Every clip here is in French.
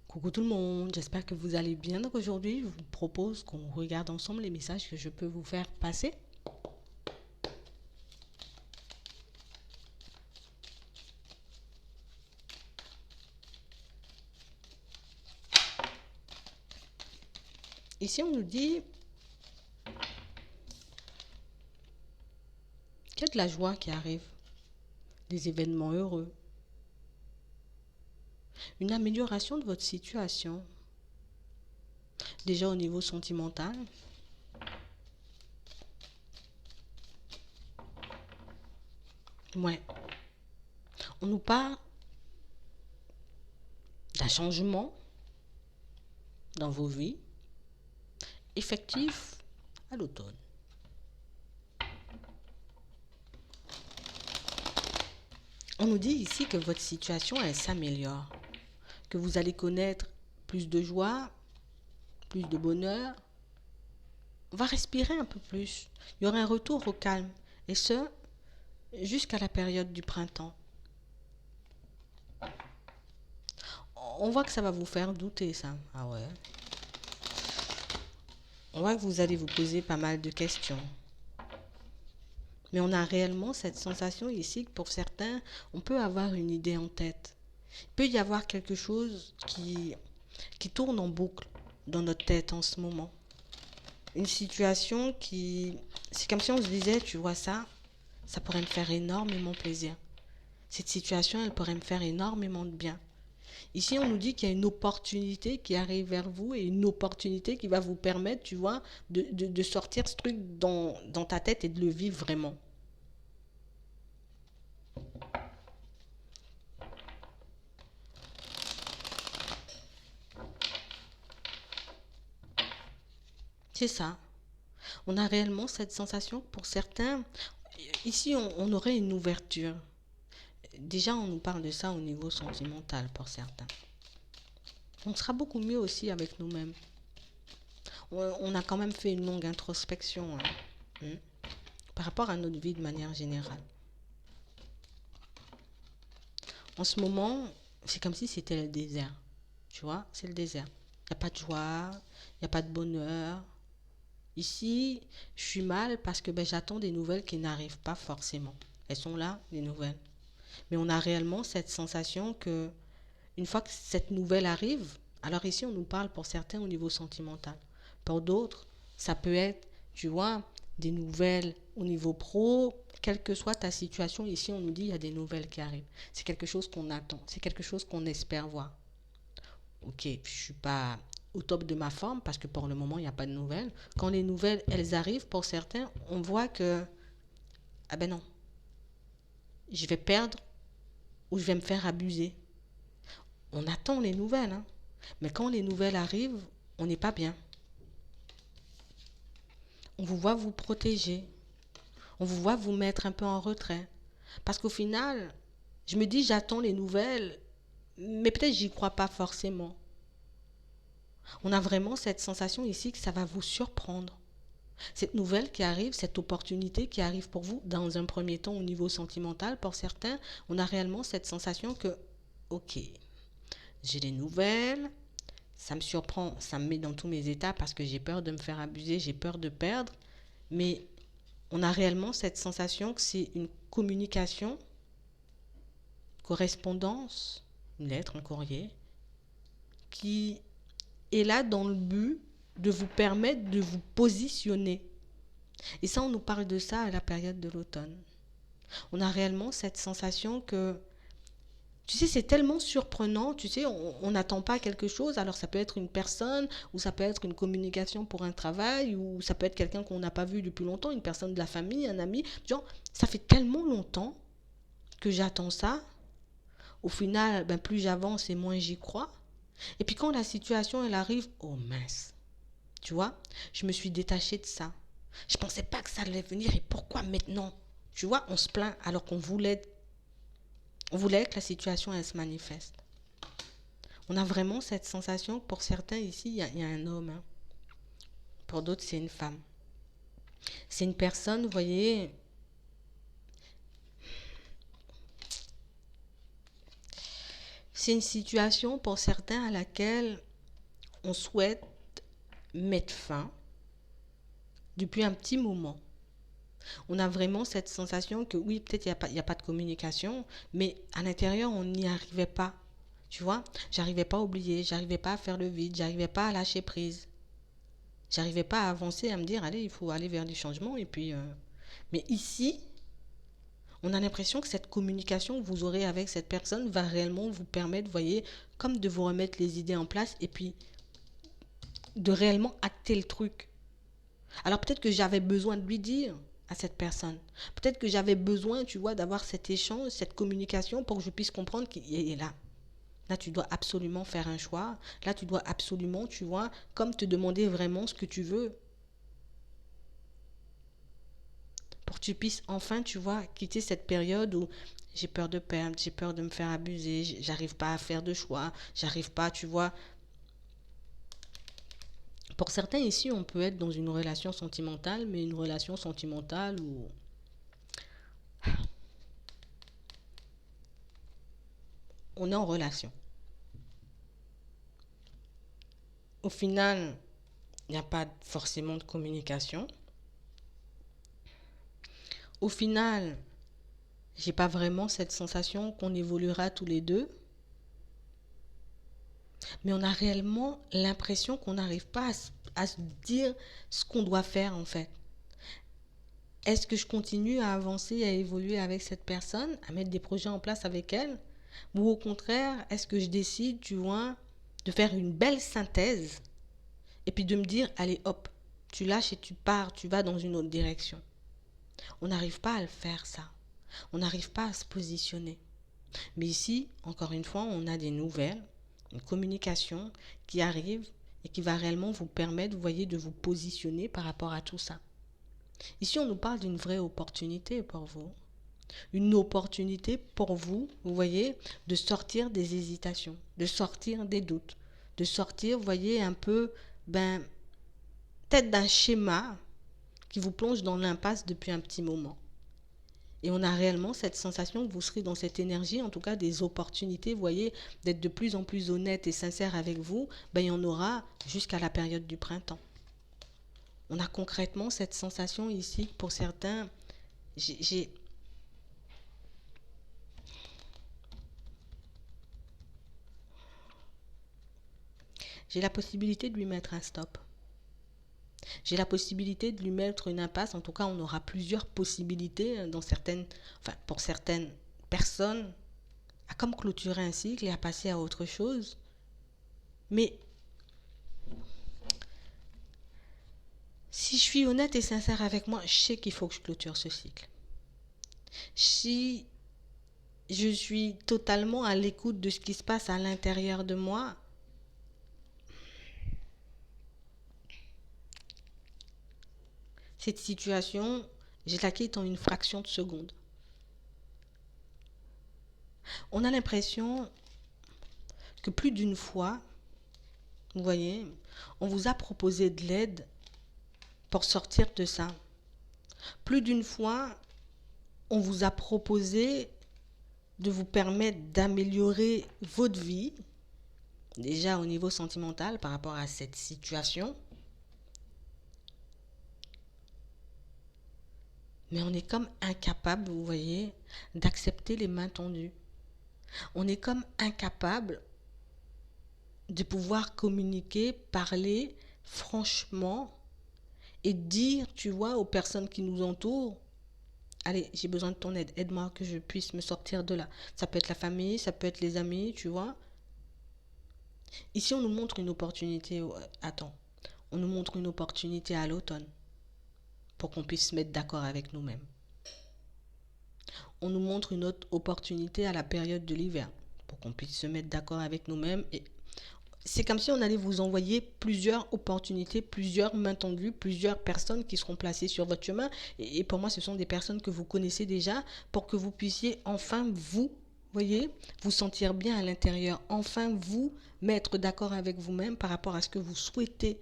Coucou tout le monde, j'espère que vous allez bien. Donc aujourd'hui, je vous propose qu'on regarde ensemble les messages que je peux vous faire passer. Ici, on nous dit qu'il y a de la joie qui arrive, des événements heureux, une amélioration de votre situation, déjà au niveau sentimental. Ouais, on nous parle d'un changement dans vos vies, effectif à l'automne. On nous dit ici que votre situation, elle s'améliore, que vous allez connaître plus de joie, plus de bonheur. On va respirer un peu plus. Il y aura un retour au calme. Et ce, jusqu'à la période du printemps. On voit que ça va vous faire douter, ça. Ah ouais. On voit que vous allez vous poser pas mal de questions. Mais on a réellement cette sensation ici que pour certains, on peut avoir une idée en tête. Il peut y avoir quelque chose qui tourne en boucle dans notre tête en ce moment. Une situation qui... C'est comme si on se disait, tu vois ça pourrait me faire énormément plaisir. Cette situation, elle pourrait me faire énormément de bien. Ici, on nous dit qu'il y a une opportunité qui arrive vers vous et une opportunité qui va vous permettre, tu vois, de sortir ce truc dans ta tête et de le vivre vraiment. C'est ça. On a réellement cette sensation que pour certains, ici, on aurait une ouverture. Déjà, on nous parle de ça au niveau sentimental pour certains. On sera beaucoup mieux aussi avec nous-mêmes. On a quand même fait une longue introspection par rapport à notre vie de manière générale. En ce moment, c'est comme si c'était le désert. Tu vois, c'est le désert. Il n'y a pas de joie, il n'y a pas de bonheur. Ici, je suis mal parce que j'attends des nouvelles qui n'arrivent pas forcément. Elles sont là, les nouvelles. Mais on a réellement cette sensation que une fois que cette nouvelle arrive, alors ici on nous parle pour certains au niveau sentimental. Pour d'autres, ça peut être, tu vois, des nouvelles au niveau pro, quelle que soit ta situation, ici on nous dit il y a des nouvelles qui arrivent. C'est quelque chose qu'on attend, c'est quelque chose qu'on espère voir. Ok, je ne suis pas au top de ma forme parce que pour le moment il n'y a pas de nouvelles. Quand les nouvelles, elles arrivent, pour certains, on voit que, ah ben non, je vais perdre ou je vais me faire abuser. On attend les nouvelles, hein. Mais quand les nouvelles arrivent, on n'est pas bien. On vous voit vous protéger. On vous voit vous mettre un peu en retrait. Parce qu'au final, je me dis, j'attends les nouvelles, mais peut-être j'y crois pas forcément. On a vraiment cette sensation ici que ça va vous surprendre. Cette nouvelle qui arrive, cette opportunité qui arrive pour vous, dans un premier temps au niveau sentimental, pour certains, on a réellement cette sensation que, ok, j'ai des nouvelles, ça me surprend, ça me met dans tous mes états parce que j'ai peur de me faire abuser, j'ai peur de perdre. Mais on a réellement cette sensation que c'est une communication, correspondance, une lettre, un courrier, qui est là dans le but de vous permettre de vous positionner. Et ça, on nous parle de ça à la période de l'automne. On a réellement cette sensation que tu sais, c'est tellement surprenant, tu sais, on n'attend pas quelque chose, alors ça peut être une personne, ou ça peut être une communication pour un travail, ou ça peut être quelqu'un qu'on n'a pas vu depuis longtemps, une personne de la famille, un ami, genre, ça fait tellement longtemps que j'attends ça, au final, plus j'avance et moins j'y crois, et puis quand la situation, elle arrive, oh mince, tu vois, je me suis détachée de ça, je pensais pas que ça allait venir, et pourquoi maintenant? Tu vois, on se plaint alors on voulait que la situation, elle se manifeste. On a vraiment cette sensation que pour certains ici, il y a un homme. Hein. Pour d'autres, c'est une femme. C'est une personne, vous voyez, C'est une situation pour certains à laquelle on souhaite mettre fin depuis un petit moment. On a vraiment cette sensation que oui, peut-être il y a pas de communication, mais à l'intérieur, on n'y arrivait pas. Tu vois, j'arrivais pas à oublier, j'arrivais pas à faire le vide, j'arrivais pas à lâcher prise. J'arrivais pas à avancer, à me dire, allez, il faut aller vers du changement. Et puis, mais ici, on a l'impression que cette communication que vous aurez avec cette personne va réellement vous permettre, vous voyez, comme de vous remettre les idées en place et puis de réellement acter le truc. Alors peut-être que j'avais besoin de lui dire à cette personne. Peut-être que j'avais besoin, tu vois, d'avoir cet échange, cette communication pour que je puisse comprendre qu'il est là. Là, tu dois absolument faire un choix. Là, tu dois absolument, tu vois, comme te demander vraiment ce que tu veux. Pour que tu puisses enfin, tu vois, quitter cette période où j'ai peur de perdre, j'ai peur de me faire abuser, j'arrive pas à faire de choix, j'arrive pas, tu vois. Pour certains ici, on peut être dans une relation sentimentale, mais une relation sentimentale où on est en relation. Au final, il n'y a pas forcément de communication. Au final, j'ai pas vraiment cette sensation qu'on évoluera tous les deux, mais on a réellement l'impression qu'on n'arrive pas à se dire ce qu'on doit faire en fait. Est-ce que je continue à avancer, à évoluer avec cette personne, à mettre des projets en place avec elle? Ou au contraire, est-ce que je décide, tu vois, de faire une belle synthèse et puis de me dire, allez hop, tu lâches et tu pars, tu vas dans une autre direction. On n'arrive pas à le faire ça. On n'arrive pas à se positionner. Mais ici, encore une fois, on a des nouvelles, une communication qui arrive et qui va réellement vous permettre, vous voyez, de vous positionner par rapport à tout ça. Ici, on nous parle d'une vraie opportunité pour vous. Une opportunité pour vous, vous voyez, de sortir des hésitations, de sortir des doutes, de sortir, vous voyez, un peu, peut-être d'un schéma qui vous plonge dans l'impasse depuis un petit moment. Et on a réellement cette sensation que vous serez dans cette énergie, en tout cas des opportunités, vous voyez, d'être de plus en plus honnête et sincère avec vous, il y en aura jusqu'à la période du printemps. On a concrètement cette sensation ici, pour certains, j'ai la possibilité de lui mettre un stop. J'ai la possibilité de lui mettre une impasse. En tout cas, on aura plusieurs possibilités pour certaines personnes, à comme clôturer un cycle et à passer à autre chose. Mais si je suis honnête et sincère avec moi, je sais qu'il faut que je clôture ce cycle. Si je suis totalement à l'écoute de ce qui se passe à l'intérieur de moi, cette situation, je la quitte en une fraction de seconde. On a l'impression que plus d'une fois, vous voyez, on vous a proposé de l'aide pour sortir de ça. Plus d'une fois, on vous a proposé de vous permettre d'améliorer votre vie, déjà au niveau sentimental par rapport à cette situation. Mais on est comme incapable, vous voyez, d'accepter les mains tendues. On est comme incapable de pouvoir communiquer, parler franchement et dire, tu vois, aux personnes qui nous entourent, allez, j'ai besoin de ton aide, aide-moi que je puisse me sortir de là. Ça peut être la famille, ça peut être les amis, tu vois. Ici, on nous montre une opportunité, on nous montre une opportunité à l'automne pour qu'on puisse se mettre d'accord avec nous-mêmes. On nous montre une autre opportunité à la période de l'hiver pour qu'on puisse se mettre d'accord avec nous-mêmes. Et c'est comme si on allait vous envoyer plusieurs opportunités, plusieurs mains tendues, plusieurs personnes qui seront placées sur votre chemin. Et pour moi, ce sont des personnes que vous connaissez déjà pour que vous puissiez enfin vous voyez, vous sentir bien à l'intérieur. Enfin, vous mettre d'accord avec vous-même par rapport à ce que vous souhaitez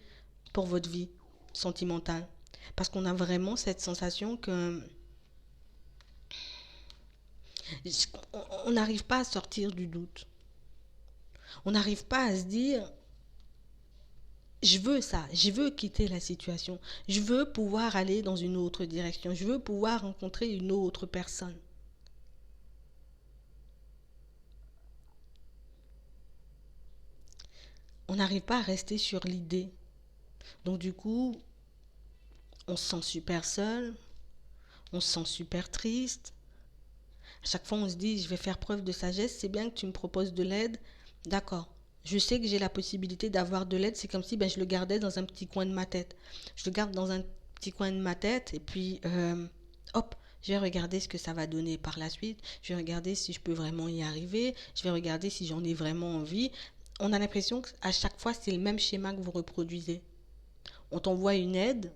pour votre vie sentimentale. Parce qu'on a vraiment cette sensation que on n'arrive pas à sortir du doute. On n'arrive pas à se dire, je veux ça, je veux quitter la situation, je veux pouvoir aller dans une autre direction, je veux pouvoir rencontrer une autre personne. On n'arrive pas à rester sur l'idée. Donc du coup, on se sent super seul, on se sent super triste. À chaque fois, on se dit, je vais faire preuve de sagesse, c'est bien que tu me proposes de l'aide. D'accord. Je sais que j'ai la possibilité d'avoir de l'aide, c'est comme si je le gardais dans un petit coin de ma tête. Je le garde dans un petit coin de ma tête et puis, hop, je vais regarder ce que ça va donner par la suite. Je vais regarder si je peux vraiment y arriver. Je vais regarder si j'en ai vraiment envie. On a l'impression qu'à chaque fois, c'est le même schéma que vous reproduisez. On t'envoie une aide,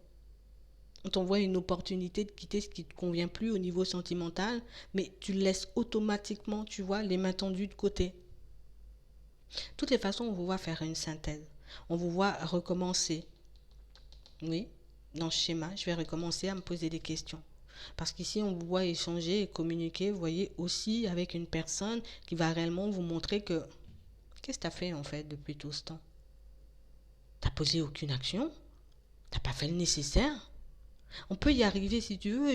on t'envoie une opportunité de quitter ce qui ne te convient plus au niveau sentimental, mais tu laisses automatiquement, tu vois, les mains tendues de côté. De toutes les façons, on vous voit faire une synthèse. On vous voit recommencer. Oui, dans ce schéma, je vais recommencer à me poser des questions. Parce qu'ici, on vous voit échanger et communiquer, vous voyez, aussi avec une personne qui va réellement vous montrer que qu'est-ce que tu as fait en fait depuis tout ce temps? Tu n'as posé aucune action? Tu n'as pas fait le nécessaire? On peut y arriver si tu veux.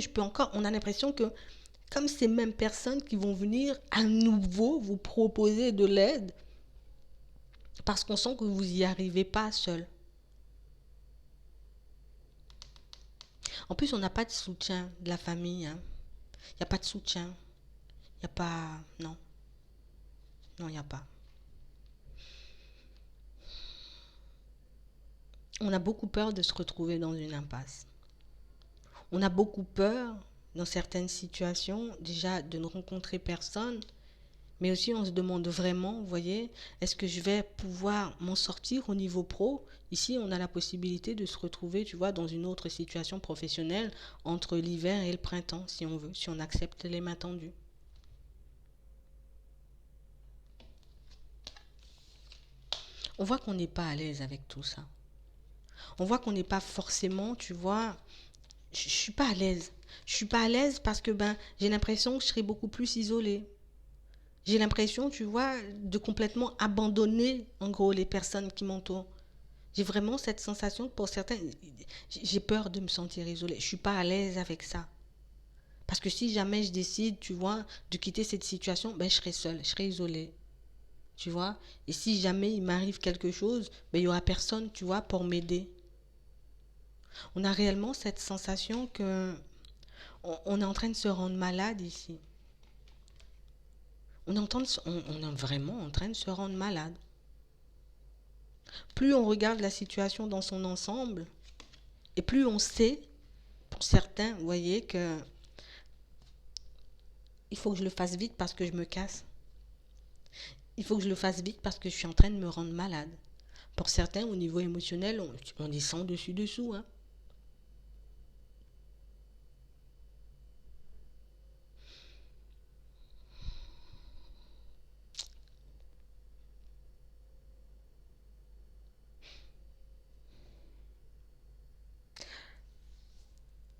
On a l'impression que comme ces mêmes personnes qui vont venir à nouveau vous proposer de l'aide parce qu'on sent que vous n'y arrivez pas seul. En plus, on n'a pas de soutien de la famille. Hein. Il n'y a pas de soutien. Il n'y a pas... Non. Non, il n'y a pas. On a beaucoup peur de se retrouver dans une impasse. On a beaucoup peur, dans certaines situations, déjà de ne rencontrer personne. Mais aussi, on se demande vraiment, vous voyez, est-ce que je vais pouvoir m'en sortir au niveau pro? Ici, on a la possibilité de se retrouver, tu vois, dans une autre situation professionnelle entre l'hiver et le printemps, si on veut, si on accepte les mains tendues. On voit qu'on n'est pas à l'aise avec tout ça. On voit qu'on n'est pas forcément, tu vois, je suis pas à l'aise. Je suis pas à l'aise parce que j'ai l'impression que je serai beaucoup plus isolée. J'ai l'impression, tu vois, de complètement abandonner, en gros, les personnes qui m'entourent. J'ai vraiment cette sensation que pour certains, j'ai peur de me sentir isolée. Je suis pas à l'aise avec ça. Parce que si jamais je décide, tu vois, de quitter cette situation, je serai seule, je serai isolée. Tu vois. Et si jamais il m'arrive quelque chose, il y aura personne, tu vois, pour m'aider. On a réellement cette sensation que on est en train de se rendre malade ici. On est vraiment en train de se rendre malade. Plus on regarde la situation dans son ensemble, et plus on sait, pour certains, vous voyez, que il faut que je le fasse vite parce que je me casse. Il faut que je le fasse vite parce que je suis en train de me rendre malade. Pour certains, au niveau émotionnel, on descend dessus-dessous. Hein.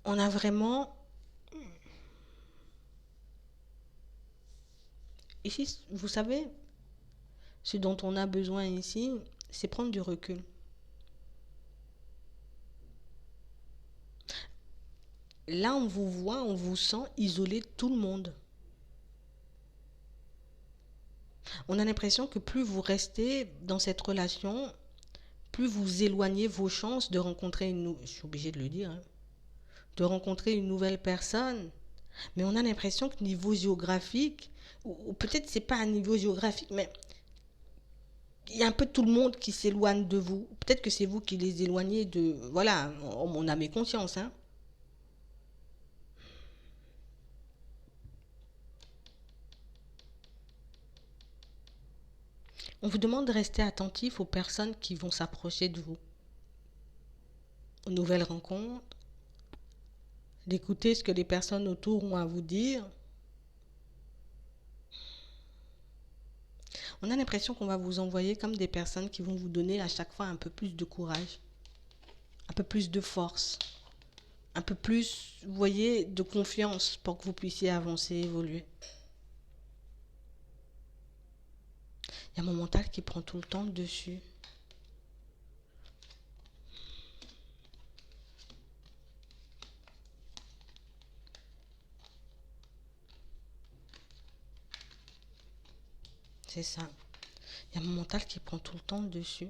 On a vraiment... Ici, vous savez, ce dont on a besoin ici, c'est prendre du recul. Là, on vous voit, on vous sent isolé de tout le monde. On a l'impression que plus vous restez dans cette relation, plus vous éloignez vos chances de rencontrer je suis obligée de le dire, hein, de rencontrer une nouvelle personne. Mais on a l'impression que niveau géographique, ou peut-être c'est pas un niveau géographique, mais il y a un peu tout le monde qui s'éloigne de vous. Peut-être que c'est vous qui les éloignez de... Voilà, on a mes consciences, hein. On vous demande de rester attentif aux personnes qui vont s'approcher de vous, aux nouvelles rencontres, d'écouter ce que les personnes autour ont à vous dire. On a l'impression qu'on va vous envoyer comme des personnes qui vont vous donner à chaque fois un peu plus de courage, un peu plus de force, un peu plus, vous voyez, de confiance pour que vous puissiez avancer, évoluer. Il y a mon mental qui prend tout le temps le dessus. C'est ça. Il y a mon mental qui prend tout le temps le dessus.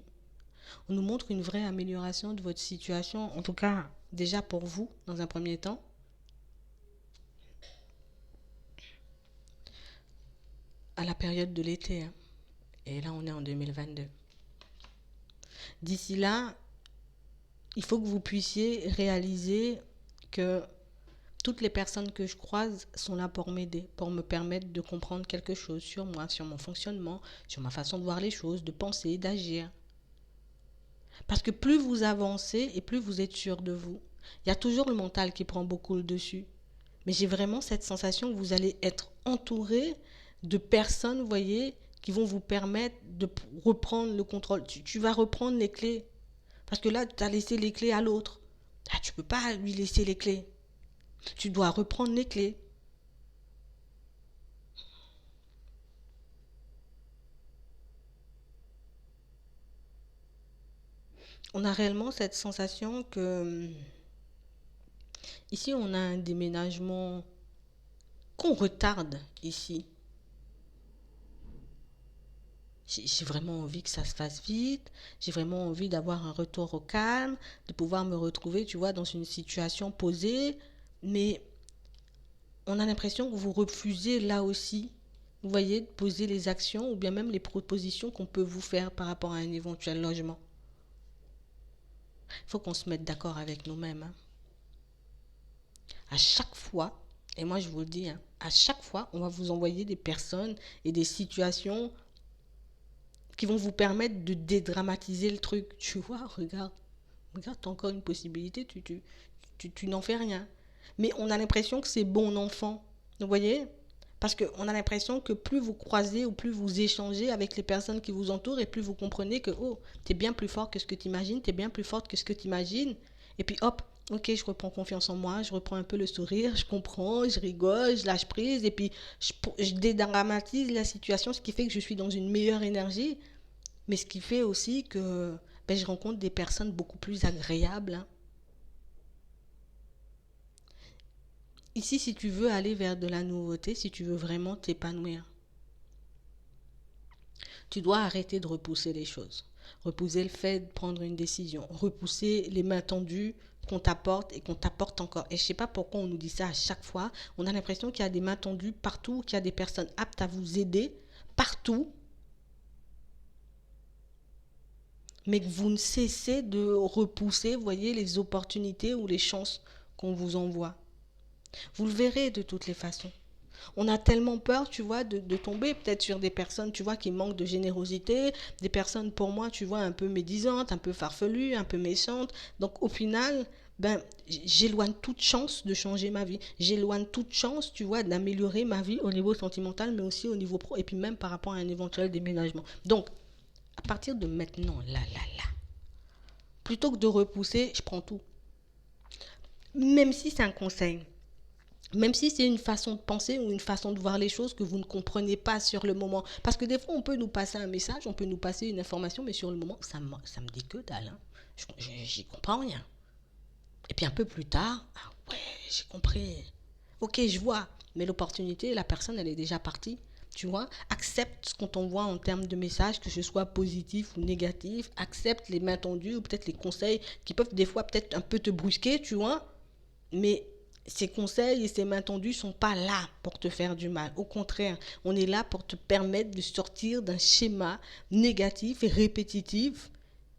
On nous montre une vraie amélioration de votre situation, en tout cas déjà pour vous, dans un premier temps. À la période de l'été. Hein. Et là, on est en 2022. D'ici là, il faut que vous puissiez réaliser que toutes les personnes que je croise sont là pour m'aider, pour me permettre de comprendre quelque chose sur moi, sur mon fonctionnement, sur ma façon de voir les choses, de penser, d'agir. Parce que plus vous avancez et plus vous êtes sûr de vous. Il y a toujours le mental qui prend beaucoup le dessus. Mais j'ai vraiment cette sensation que vous allez être entouré de personnes, vous voyez, qui vont vous permettre de reprendre le contrôle. Tu vas reprendre les clés. Parce que là, tu as laissé les clés à l'autre. Ah, tu ne peux pas lui laisser les clés. Tu dois reprendre les clés. On a réellement cette sensation que ici, on a un déménagement qu'on retarde ici. J'ai vraiment envie que ça se fasse vite. J'ai vraiment envie d'avoir un retour au calme, de pouvoir me retrouver, tu vois, dans une situation posée. Mais on a l'impression que vous refusez là aussi, vous voyez, de poser les actions ou bien même les propositions qu'on peut vous faire par rapport à un éventuel logement. Il faut qu'on se mette d'accord avec nous-mêmes. Hein. À chaque fois, et moi je vous le dis, hein, à chaque fois, on va vous envoyer des personnes et des situations qui vont vous permettre de dédramatiser le truc. Tu vois, regarde, t'as encore une possibilité, tu n'en fais rien. Mais on a l'impression que c'est bon enfant. Vous voyez ? Parce qu'on a l'impression que plus vous croisez ou plus vous échangez avec les personnes qui vous entourent et plus vous comprenez que, oh, t'es bien plus fort que ce que t'imagines, t'es bien plus forte que ce que t'imagines. Et puis hop, ok, je reprends confiance en moi, je reprends un peu le sourire, je comprends, je rigole, je lâche prise et puis je dédramatise la situation, ce qui fait que je suis dans une meilleure énergie. Mais ce qui fait aussi que je rencontre des personnes beaucoup plus agréables. Hein. Ici, si tu veux aller vers de la nouveauté, si tu veux vraiment t'épanouir, tu dois arrêter de repousser les choses. Repousser le fait de prendre une décision. Repousser les mains tendues qu'on t'apporte et qu'on t'apporte encore. Et je ne sais pas pourquoi on nous dit ça à chaque fois. On a l'impression qu'il y a des mains tendues partout, qu'il y a des personnes aptes à vous aider partout. Mais que vous ne cessez de repousser, vous voyez, les opportunités ou les chances qu'on vous envoie. Vous le verrez de toutes les façons. On a tellement peur, tu vois, de tomber peut-être sur des personnes, tu vois, qui manquent de générosité, des personnes pour moi, tu vois, un peu médisantes, un peu farfelues, un peu méchantes. Donc au final, j'éloigne toute chance de changer ma vie. J'éloigne toute chance, tu vois, d'améliorer ma vie au niveau sentimental, mais aussi au niveau pro, et puis même par rapport à un éventuel déménagement. Donc, à partir de maintenant, là, plutôt que de repousser, je prends tout. Même si c'est un conseil. Même si c'est une façon de penser ou une façon de voir les choses que vous ne comprenez pas sur le moment. Parce que des fois, on peut nous passer un message, on peut nous passer une information, mais sur le moment, ça me dit que dalle. Hein. J'y comprends rien. Et puis un peu plus tard, ah ouais, j'ai compris. Ok, je vois. Mais l'opportunité, la personne, elle est déjà partie. Tu vois, accepte ce qu'on t'envoie en termes de messages, que ce soit positif ou négatif. Accepte les mains tendues ou peut-être les conseils qui peuvent des fois peut-être un peu te brusquer, tu vois. Mais ces conseils et ces mains tendues ne sont pas là pour te faire du mal. Au contraire, on est là pour te permettre de sortir d'un schéma négatif et répétitif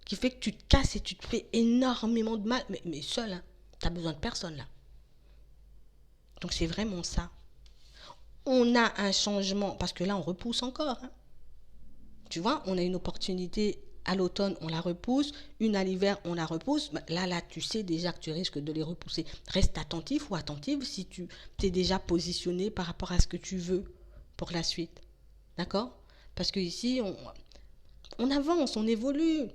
qui fait que tu te casses et tu te fais énormément de mal. Mais seul, hein, tu n'as besoin de personne là. Donc c'est vraiment ça. On a un changement, parce que là on repousse encore. Hein. Tu vois, on a une opportunité à l'automne, on la repousse, une à l'hiver, on la repousse. Là, tu sais déjà que tu risques de les repousser. Reste attentif ou attentive si tu t'es déjà positionné par rapport à ce que tu veux pour la suite. D'accord ? Parce que ici, on avance, on évolue.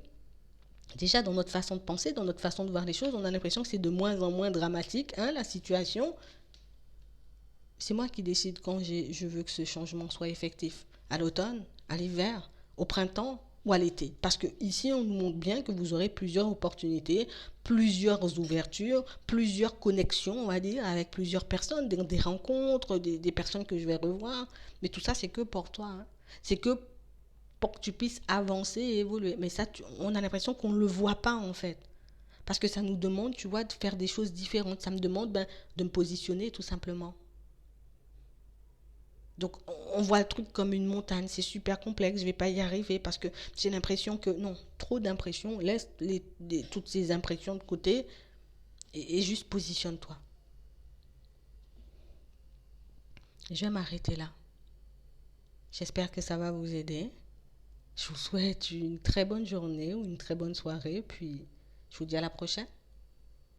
Déjà, dans notre façon de penser, dans notre façon de voir les choses, on a l'impression que c'est de moins en moins dramatique, hein, la situation. C'est moi qui décide quand je veux que ce changement soit effectif. À l'automne, à l'hiver, au printemps ou à l'été. Parce que ici, on nous montre bien que vous aurez plusieurs opportunités, plusieurs ouvertures, plusieurs connexions, on va dire, avec plusieurs personnes, des rencontres, des personnes que je vais revoir. Mais tout ça, c'est que pour toi, hein. C'est que pour que tu puisses avancer et évoluer. Mais ça, on a l'impression qu'on ne le voit pas, en fait. Parce que ça nous demande, tu vois, de faire des choses différentes. Ça me demande de me positionner, tout simplement. Donc, on voit le truc comme une montagne, c'est super complexe, je vais pas y arriver parce que j'ai l'impression que non, trop d'impressions, laisse toutes ces impressions de côté et juste positionne-toi. Je vais m'arrêter là. J'espère que ça va vous aider. Je vous souhaite une très bonne journée ou une très bonne soirée, puis je vous dis à la prochaine.